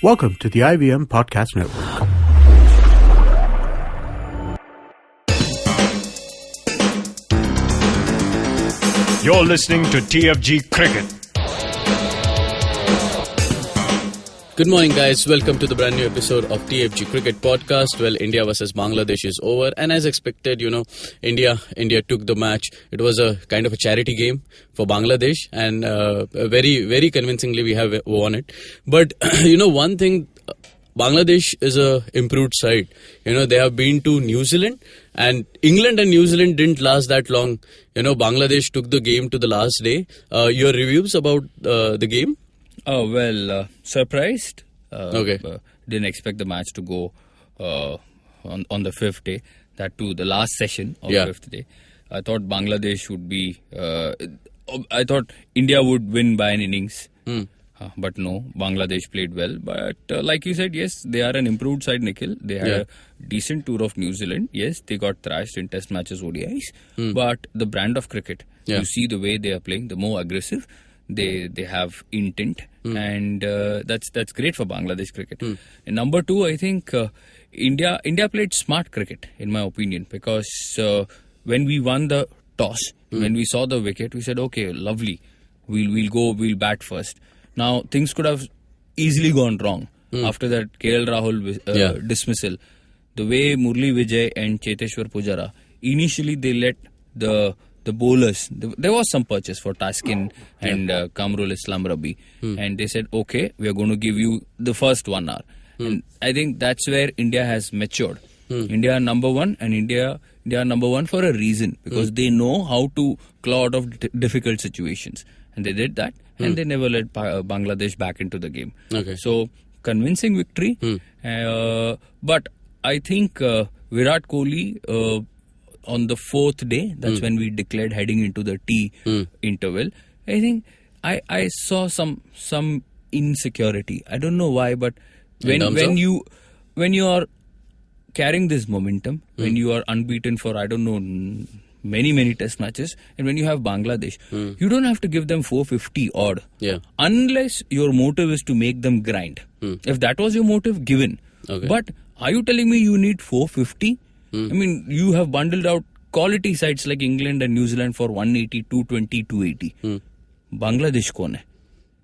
Welcome to the IVM Podcast Network. You're listening to TFG Cricket. Good morning, guys. Welcome to the brand new episode of TFG Cricket Podcast. Well, India versus Bangladesh is over, and as expected, India took the match. It was a kind of a charity game for Bangladesh, and very, very convincingly we have won it. But one thing, Bangladesh is a improved side. They have been to New Zealand, and England and New Zealand didn't last that long. Bangladesh took the game to the last day. Your reviews about the game? Oh, well, surprised. Okay. Didn't expect the match to go on the fifth day, that too, the last session of the fifth day. I thought Bangladesh would be... I thought India would win by an innings. But no, Bangladesh played well. But like you said, yes, they are an improved side, Nikhil. They had a decent tour of New Zealand. Yes, they got thrashed in test matches, ODIs. But the brand of cricket, you see the way they are playing, the more aggressive. They have intent, and that's great for Bangladesh cricket. And number two, I think India played smart cricket, in my opinion, because when we won the toss, when we saw the wicket, we said, okay, lovely, we'll bat first. Now things could have easily gone wrong after that KL Rahul dismissal. The way Murli Vijay and Cheteshwar Pujara, initially they let the bowlers, there was some purchase for Taskin and Kamrul Islam Rabi, and they said, okay, we are going to give you the first 1 hour. And I think that's where India has matured. India are number one, and India are number one for a reason, because they know how to claw out of difficult situations, and they did that, and they never let Bangladesh back into the game. Okay. So convincing victory, but I think Virat Kohli, on the fourth day, that's when we declared heading into the tea interval, I think I saw some insecurity. I don't know why, but when you are carrying this momentum, when you are unbeaten for, I don't know, many test matches, and when you have Bangladesh, you don't have to give them 450 odd, unless your motive is to make them grind. If that was your motive, given. Okay. But are you telling me you need 450? I mean, you have bundled out quality sides like England and New Zealand for 180, 220, 280. Bangladesh kone hai?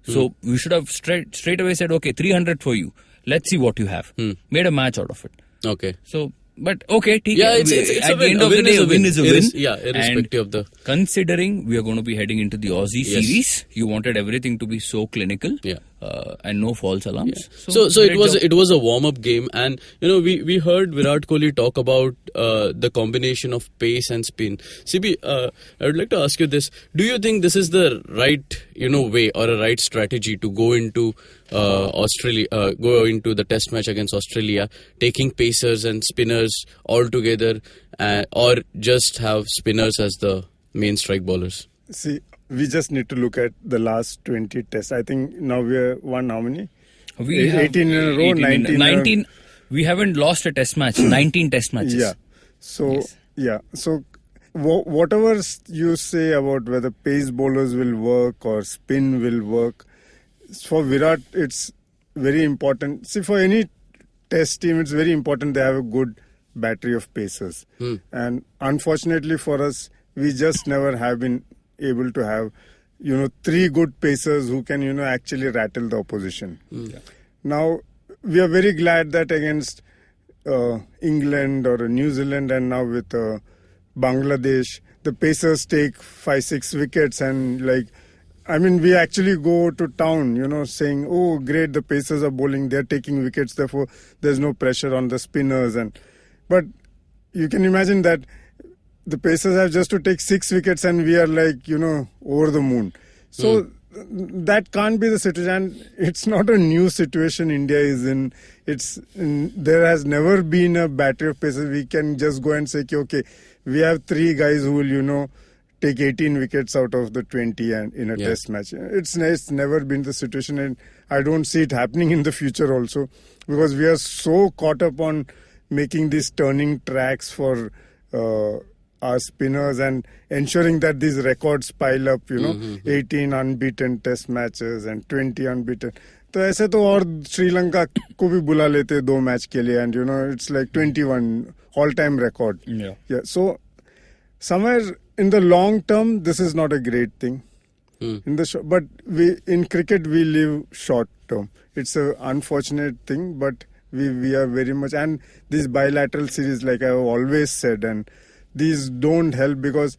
So we should have straight away said, okay, 300 for you. Let's see what you have. Made a match out of it. Okay. So, but okay, it's at the end of the day, a win is a win. Irrespective of the... Considering we are going to be heading into the Aussie series, you wanted everything to be so clinical, and no false alarms. So it was a warm-up game, and we heard Virat Kohli talk about the combination of pace and spin. CB, I would like to ask you this: do you think this is the right way or a right strategy to go into Australia, go into the Test match against Australia, taking pacers and spinners all together, or just have spinners as the main strike bowlers? See, we just need to look at the last 20 tests. I think now we are won how many? We 18 in a row, 19. We haven't lost a test match. 19 test matches. Yeah. So, So, whatever you say about whether pace bowlers will work or spin will work, for Virat, it's very important. See, for any test team, it's very important they have a good battery of pacers. And unfortunately for us, we just never have been able to have, 3 good pacers who can, actually rattle the opposition. Now, we are very glad that against England or New Zealand and now with Bangladesh, the pacers take 5-6 wickets and we actually go to town, saying, oh, great, the pacers are bowling, they're taking wickets, therefore there's no pressure on the spinners. But you can imagine that the pacers have just to take 6 wickets and we are over the moon. So that can't be the situation. It's not a new situation India is in. There has never been a battery of pacers. We can just go and say, okay, we have 3 guys who will, take 18 wickets out of the 20 and in a test match. It's never been the situation, and I don't see it happening in the future also, because we are so caught up on making these turning tracks for our spinners and ensuring that these records pile up, 18 unbeaten test matches and 20 unbeaten. तो ऐसे तो और श्रीलंका को भी बुला लेते 2 match के लिए, and it's like 21 all-time record. Yeah. So somewhere in the long term, this is not a great thing. But in cricket we live short term. It's an unfortunate thing, but we are very much, and these bilateral series, like I've always said, and these don't help because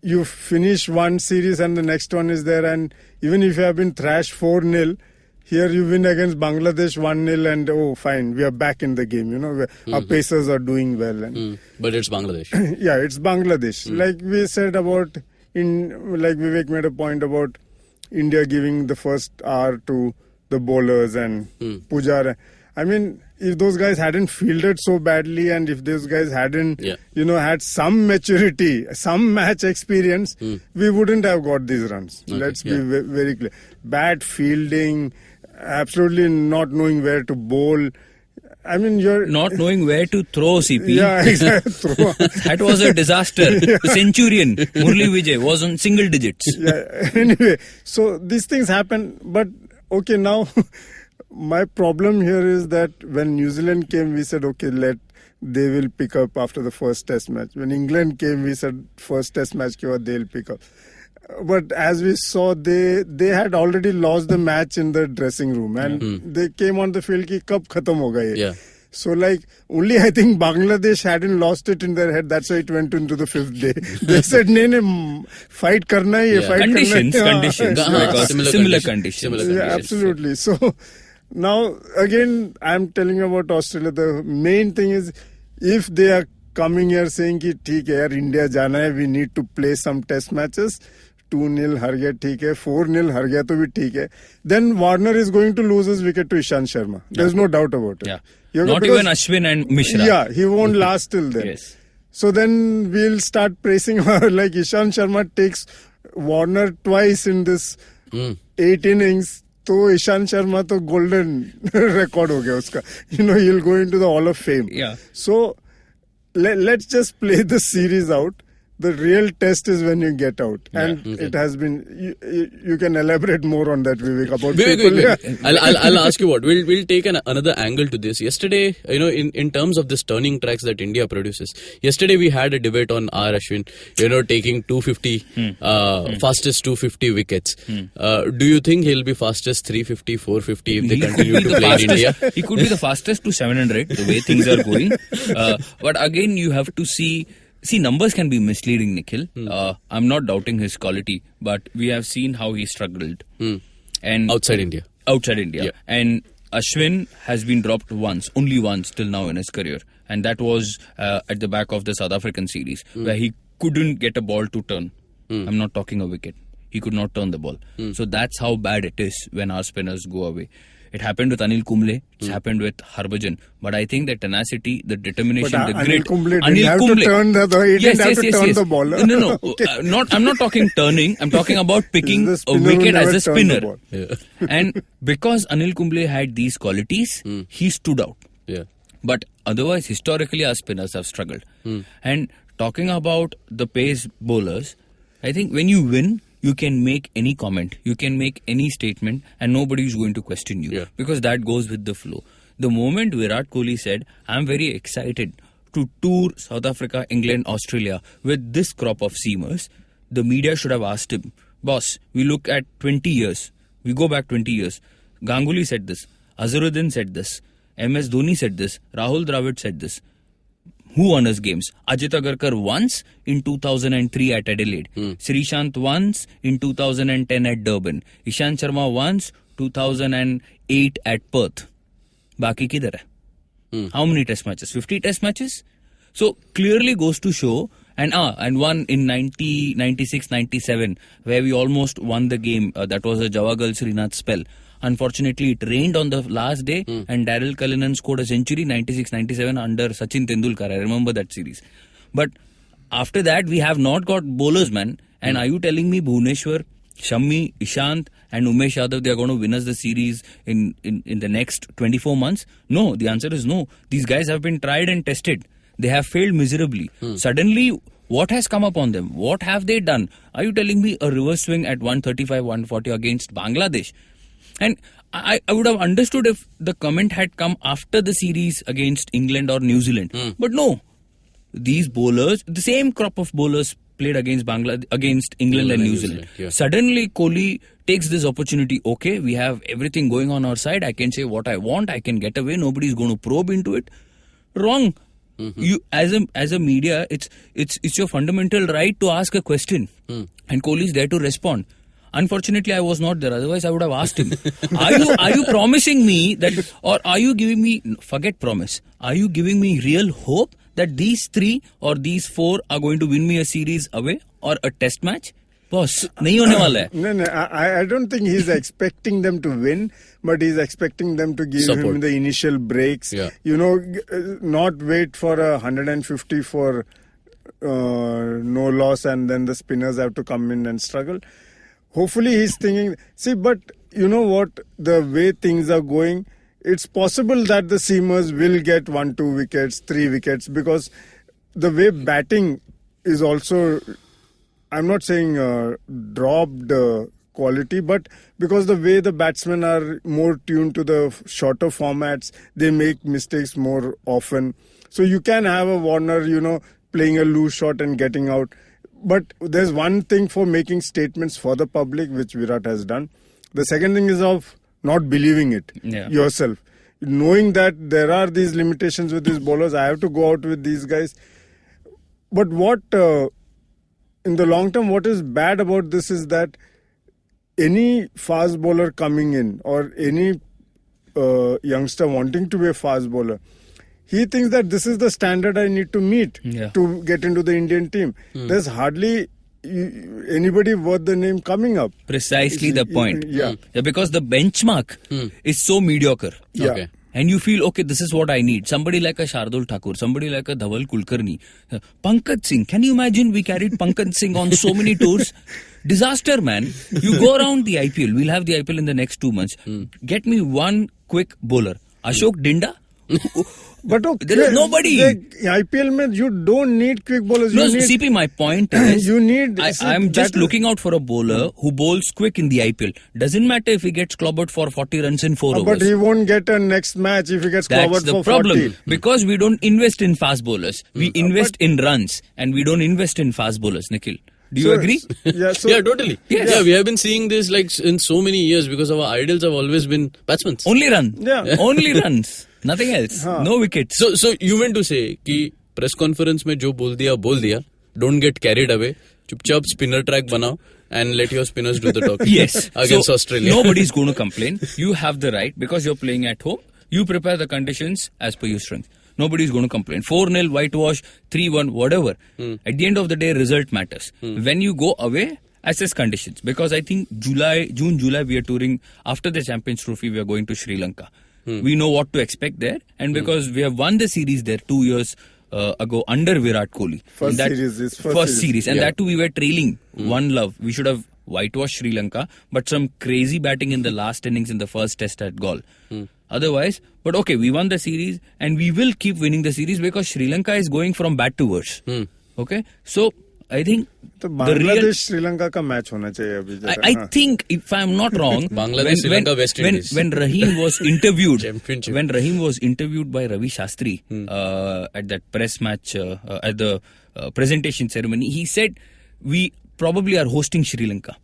you finish one series and the next one is there, and even if you have been thrashed 4-0, here you win against Bangladesh 1-0 and oh fine, we are back in the game, our pacers are doing well. And But it's Bangladesh. Yeah, it's Bangladesh. Like we said about, like Vivek made a point about India giving the first hour to the bowlers and Pujara. I mean, if those guys hadn't fielded so badly and if those guys hadn't, had some maturity, some match experience, we wouldn't have got these runs. Okay, Let's be very clear. Bad fielding, absolutely not knowing where to bowl. I mean, you're not knowing where to throw, CP. Yeah, exactly. That was a disaster. Yeah. Centurion, Murli Vijay, was on single digits. Yeah. Anyway, so these things happen. But okay, now my problem here is that when New Zealand came, we said, okay, they will pick up after the first test match. When England came, we said first test match they'll pick up. But as we saw, they had already lost the match in the dressing room, and they came on the field ki kab khatam hoga ye. Yeah. So only I think Bangladesh hadn't lost it in their head. That's why it went into the 5th day. They said, "Nee, fight karna hai, fight conditions, karna hai." Conditions, similar conditions. Yeah, absolutely. So now again, I'm telling you about Australia. The main thing is, if they are coming here saying ki theek hai yaar, India jana hai, we need to play some test matches. 2-0 हार गया ठीक है, 4-0 हार गया तो भी ठीक है. Then Warner is going to lose his wicket to Ishant Sharma. There's no doubt about it. Yeah. Not even Ashwin and Mishra. Yeah, he won't last till then. Yes. So then we'll start praising like Ishant Sharma takes Warner twice in this 8 innings. तो ईशांत शर्मा तो golden record हो गया उसका. He'll go into the Hall of Fame. Yeah. So let's just play the series out. The real test is when you get out, and it has been. You can elaborate more on that, Vivek. About Vivek. I'll ask you what. We'll take another angle to this. Yesterday, in terms of this turning tracks that India produces. Yesterday we had a debate on R. Ashwin, taking 250 fastest 250 wickets. Do you think he'll be fastest 350, 450 if they continue to play in India? He could be the fastest to 700 the way things are going. But again, you have to see. See, numbers can be misleading, Nikhil. I'm not doubting his quality, but we have seen how he struggled. And outside India. Yeah. And Ashwin has been dropped only once till now in his career. And that was at the back of the South African series, where he couldn't get a ball to turn. I'm not talking a wicket. He could not turn the ball. So that's how bad it is when our spinners go away. It happened with Anil Kumble. It's happened with Harbhajan. But I think the tenacity, the determination, the grit. Anil Kumble didn't have to turn the ball. No. Okay. I'm not talking turning. I'm talking about picking a wicket as a spinner. Yeah. And because Anil Kumble had these qualities, he stood out. Yeah. But otherwise, historically, our spinners have struggled. And talking about the pace bowlers, I think when you win, you can make any comment, you can make any statement, and nobody is going to question you. Because that goes with the flow. The moment Virat Kohli said, I'm very excited to tour South Africa, England, Australia with this crop of seamers, the media should have asked him, boss, we look at 20 years, we go back 20 years. Ganguly said this, Azharuddin said this, MS Dhoni said this, Rahul Dravid said this. Who won his games? Ajit Agarkar once in 2003 at Adelaide. Sreesanth once in 2010 at Durban. Ishant Sharma once 2008 at Perth. Baki kidhar hai? How many test matches? 50 test matches? So clearly goes to show. And one in 96, 97 where we almost won the game. That was a Javagal Srinath spell. Unfortunately, it rained on the last day and Daryl Cullinan scored a century 96-97 under Sachin Tendulkar. I remember that series. But after that, we have not got bowlers, man. And are you telling me Bhuvneshwar, Shami, Ishant and Umesh Yadav, they are going to win us the series in the next 24 months? No, the answer is no. These guys have been tried and tested. They have failed miserably. Suddenly, What has come upon them? What have they done? Are you telling me a reverse swing at 135, 140 against Bangladesh? And I would have understood if the comment had come after the series against England or New Zealand. But no. These bowlers, the same crop of bowlers played against England and New Zealand. Yeah. Suddenly, Kohli takes this opportunity. Okay, we have everything going on our side. I can say what I want. I can get away. Nobody's going to probe into it. Wrong. You, as a media, it's your fundamental right to ask a question, and Kohli is there to respond. Unfortunately, I was not there. Otherwise, I would have asked him, are you promising me that, or are you giving me, forget promise, are you giving me real hope that these 3 or these 4 are going to win me a series away or a test match? Boss, nahi hone wala hai. No, I don't think he's expecting them to win, but he's expecting them to give Support. him the initial breaks. Yeah. Not wait for 150 for no loss, and then the spinners have to come in and struggle. Hopefully he's thinking, but you know what, the way things are going, it's possible that the seamers will get 1, 2 wickets, 3 wickets, because the way batting is also, I'm not saying dropped quality, but because the way the batsmen are more tuned to the shorter formats, they make mistakes more often. So you can have a Warner, playing a loose shot and getting out. But there's one thing for making statements for the public, which Virat has done. The second thing is of not believing it yourself. Knowing that there are these limitations with these bowlers, I have to go out with these guys. But what, in the long term, what is bad about this is that any fast bowler coming in or any youngster wanting to be a fast bowler, he thinks that this is the standard I need to meet to get into the Indian team. There's hardly anybody worth the name coming up. Precisely the point. Yeah. Because the benchmark is so mediocre. Yeah. Okay. And you feel, okay, this is what I need. Somebody like a Shardul Thakur, somebody like a Dhaval Kulkarni. Pankaj Singh, can you imagine we carried Pankaj Singh on so many tours? Disaster, man. You go around the IPL. We'll have the IPL in the next 2 months. Get me one quick bowler. Ashok Dinda? But okay, there is nobody. IPL mein you don't need quick bowlers. No, you need, CP, my point is, you need. I'm just looking out for a bowler who bowls quick in the IPL. Doesn't matter if he gets clobbered for 40 runs in 4 overs. But he won't get a next match if he gets clobbered That's the for problem. 40. Because we don't invest in fast bowlers. We invest in runs, and we don't invest in fast bowlers, Nikhil. Do you agree? Yeah, Yeah, totally. Yes. Yeah, we have been seeing this like in so many years because our idols have always been batsmen. Only run. Yeah. Only runs. Nothing else. No wickets. So you meant to say कि press conference में जो बोल दिया. Don't get carried away. चुपचाप spinner track बनाओ and let your spinners do the talking. Yes. Against So, Australia. Nobody's going to complain. You have the right because you're playing at home. You prepare the conditions as per your strength. Nobody's going to complain. 4-0, whitewash, 3-1, whatever. At the end of the day, result matters. When you go away, assess conditions. Because I think June, July, we are touring. After the Champions Trophy, we are going to Sri Lanka. We know what to expect there. And because we have won the series there 2 years ago under Virat Kohli. First series. And that too, we were trailing 1-0. We should have whitewashed Sri Lanka. But some crazy batting in the last innings in the first test at Galle. Otherwise, but okay, we won the series and we will keep winning the series because Sri Lanka is going from bad to worse. Okay, so I think तो बांग्लादेश श्रीलंका का match होना चाहिए अभी जरा. I think if I'm not wrong, Bangladesh, Sri Lanka, West Indies. when Rahim was interviewed, Championship. when Rahim was interviewed by Ravi Shastri at that press match at the presentation ceremony, he said we probably are hosting Sri Lanka.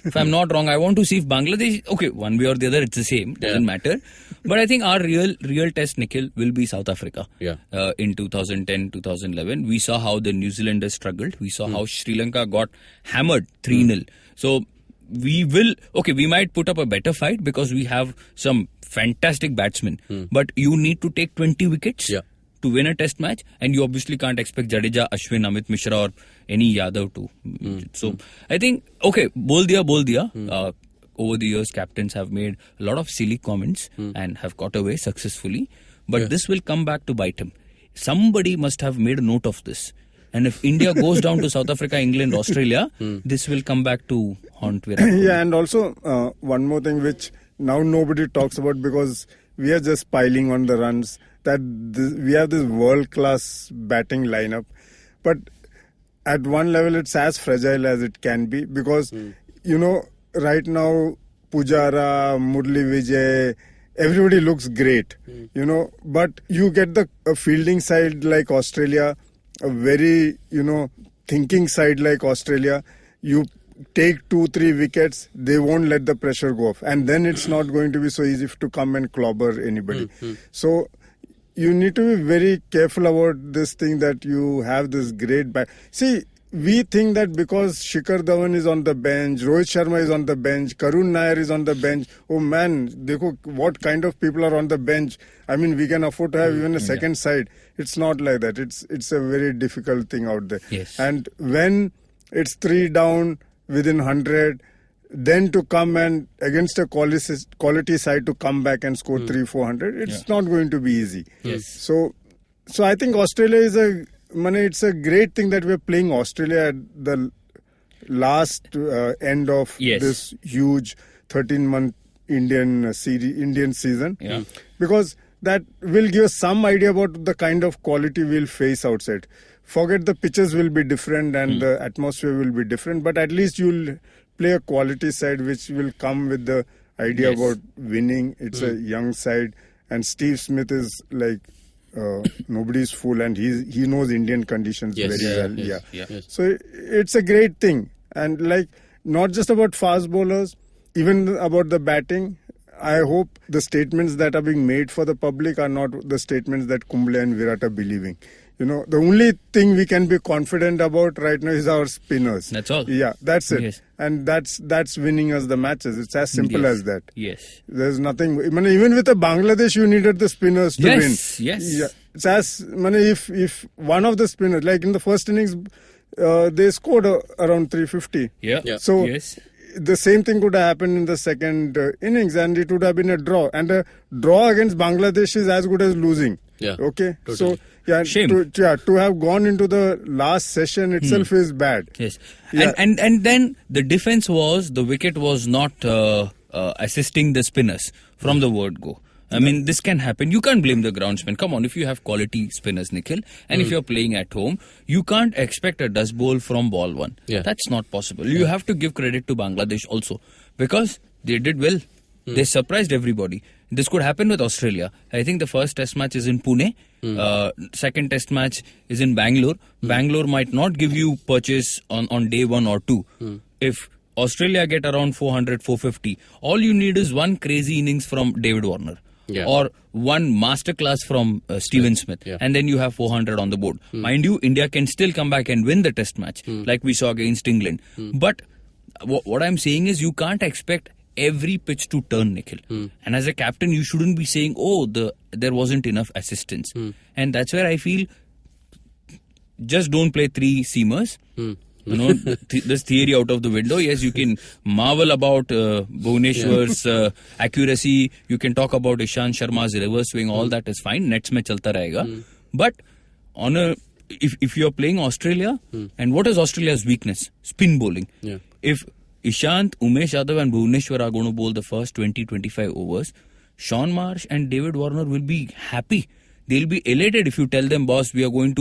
If I'm not wrong, I want to see if Bangladesh, okay, one way or the other, it's the same, doesn't matter. But I think our real test, Nikhil, will be South Africa. Yeah. In 2010, 2011, we saw how the New Zealanders struggled. We saw how Sri Lanka got hammered 3-0. So we might put up a better fight because we have some fantastic batsmen. But you need to take 20 wickets. Yeah. To win a test match, and you obviously can't expect Jadeja, Ashwin, Amit Mishra or any Yadav to. So I think, okay, bol diya. Over the years, captains have made a lot of silly comments and have got away successfully. But this will come back to bite him. Somebody must have made a note of this. And if India goes down to South Africa, England, Australia, this will come back to haunt Virat Kohli. Yeah, and also one more thing which now nobody talks about because we are just piling on the runs. That we have this world-class batting lineup, but at one level it's as fragile as it can be because, right now Pujara, Murli Vijay, everybody looks great, but you get the fielding side like Australia, a very, thinking side like Australia. You take 2-3 wickets, they won't let the pressure go off. And then it's not going to be so easy to come and clobber anybody. So you need to be very careful about this thing that you have this great See, we think that because Shikhar Dhawan is on the bench, Rohit Sharma is on the bench, Karun Nair is on the bench, oh man, dekho what kind of people are on the bench. I mean, we can afford to have even a second side. It's not like that. It's a very difficult thing out there. Yes. And when it's 3 down within 100, then to come and against a quality side to come back and score 300-400, it's not going to be easy. Yes. So I think Australia is it's a great thing that we're playing Australia at the last end of this huge 13-month Indian season. Yeah. Because that will give us some idea about the kind of quality we'll face outside. Forget the pitches will be different and the atmosphere will be different, but at least you'll play a quality side which will come with the idea about winning. It's a young side, and Steve Smith is like nobody's fool, and he knows Indian conditions very well. Yes. So it's a great thing, and like not just about fast bowlers, even about the batting. I hope the statements that are being made for the public are not the statements that Kumble and Virat are believing. The only thing we can be confident about right now is our spinners. That's all. Yeah, that's it. Yes. And that's winning us the matches. It's as simple as that. Yes. There's nothing. Even with the Bangladesh, you needed the spinners to win. Yes. Yeah. It's as if one of the spinners, like in the first innings, they scored around 350. Yeah. So the same thing could have happened in the second innings, and it would have been a draw. And a draw against Bangladesh is as good as losing. Yeah. Okay. Totally. So Shame. to have gone into the last session itself is bad. Yes. Yeah. And then the defense was the wicket was not assisting the spinners from the word go. I mean, this can happen. You can't blame the groundsman. Come on, if you have quality spinners, Nikhil, and if you're playing at home, you can't expect a dust bowl from ball one. Yeah. That's not possible. You have to give credit to Bangladesh also because they did well. They surprised everybody. This could happen with Australia. I think the first test match is in Pune. Second test match is in Bangalore. Bangalore might not give you purchase on day 1 or 2. If Australia get around 400, 450, all you need is one crazy innings from David Warner. Yeah. Or one masterclass from Steven Smith, and then you have 400 on the board. Mind you, India can still come back and win the test match, like we saw against England. But what I'm saying is, you can't expect every pitch to turn, Nikhil. And as a captain, you shouldn't be saying, there wasn't enough assistance. And that's where I feel, just don't play 3 seamers. This theory out of the window. Yes, you can marvel about Bhuvneshwar's accuracy. You can talk about Ishant Sharma's reverse swing. All that is fine. Nets mein chalta rahega. But if you are playing Australia, and what is Australia's weakness? Spin bowling. Yeah. If Ishant, Umesh Yadav and Bhuvneshwar are going to bowl the first 20-25 overs, Sean Marsh and David Warner will be happy. They'll be elated if you tell them, boss, you are going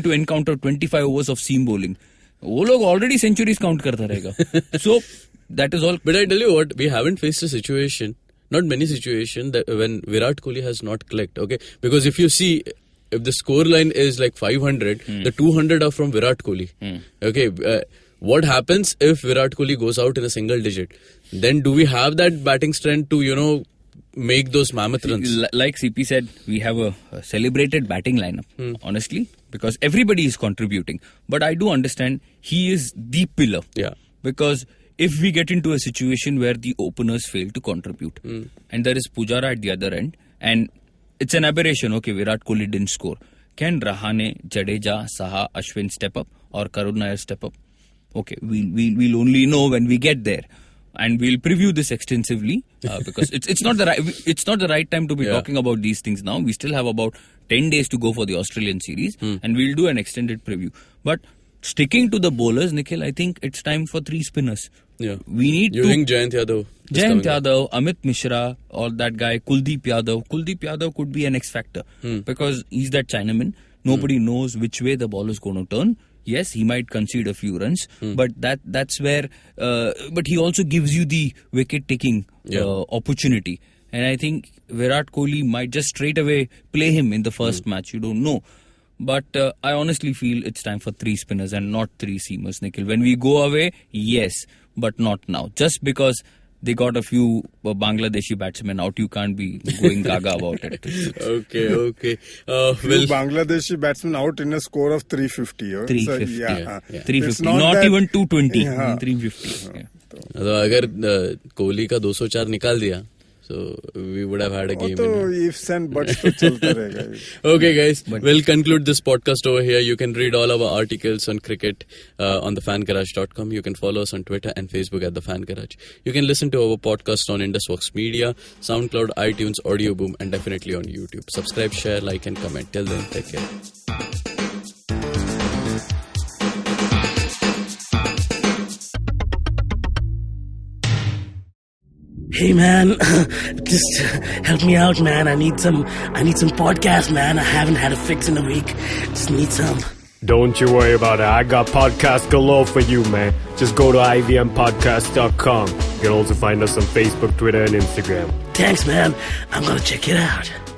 to encounter 25 overs of seam bowling. वो लोग already centuries count करता रहेगा. So that is all. But I tell you what, we haven't faced a situation, not many situations, that when Virat Kohli has not clicked. Okay, because if you see, if the score line is like 500, the 200 are from Virat Kohli. Okay, what happens if Virat Kohli goes out in a single digit? Then do we have that batting strength to make those mammoth runs? Like CP said, we have a celebrated batting lineup, honestly, because everybody is contributing. But I do understand he is the pillar. Yeah. Because if we get into a situation where the openers fail to contribute, and there is Pujara at the other end, and it's an aberration, okay, Virat Kohli didn't score. Can Rahane, Jadeja, Saha, Ashwin step up, or Karun Nair step up? Okay, we'll only know when we get there. And we'll preview this extensively because it's not the right time to be talking about these things now. We still have about 10 days to go for the Australian series, and we'll do an extended preview. But sticking to the bowlers, Nikhil, I think it's time for 3 spinners. Yeah, we need. You think Jayant Yadav? Jayant Yadav, Amit Mishra, or that guy Kuldeep Yadav. Kuldeep Yadav could be an X factor because he's that Chinaman. Nobody knows which way the ball is going to turn. yes, he might concede a few runs, but that's where. But he also gives you the wicket taking opportunity, and I think Virat Kohli might just straight away play him in the first match. You don't know. But I honestly feel it's time for 3 spinners and not 3 seamers, Nikhil. When we go away, yes, but not now. Just because they got a few Bangladeshi batsmen out, you can't be going gaga about it. Okay. Few Bangladeshi batsmen out in a score of 350. 350. So, 350. Not even 220. 350. तो अगर कोहली का 204 निकाल दिया, so we would have had a game. Ifs and buts तो चलता रहेगा. Okay, guys, we'll conclude this podcast over here. You can read all our articles on cricket on thefangarage.com. You can follow us on Twitter and Facebook at The Fan Garage. You can listen to our podcast on IndusVox Media, SoundCloud, iTunes, Audio Boom, and definitely on YouTube. Subscribe, share, like, and comment. Till then, take care. Hey man, just help me out, man. I need some podcast, man. I haven't had a fix in a week. Just need some. Don't you worry about it. I got podcast galore for you, man. Just go to ivmpodcast.com. You can also find us on Facebook, Twitter, and Instagram. Thanks, man. I'm gonna check it out.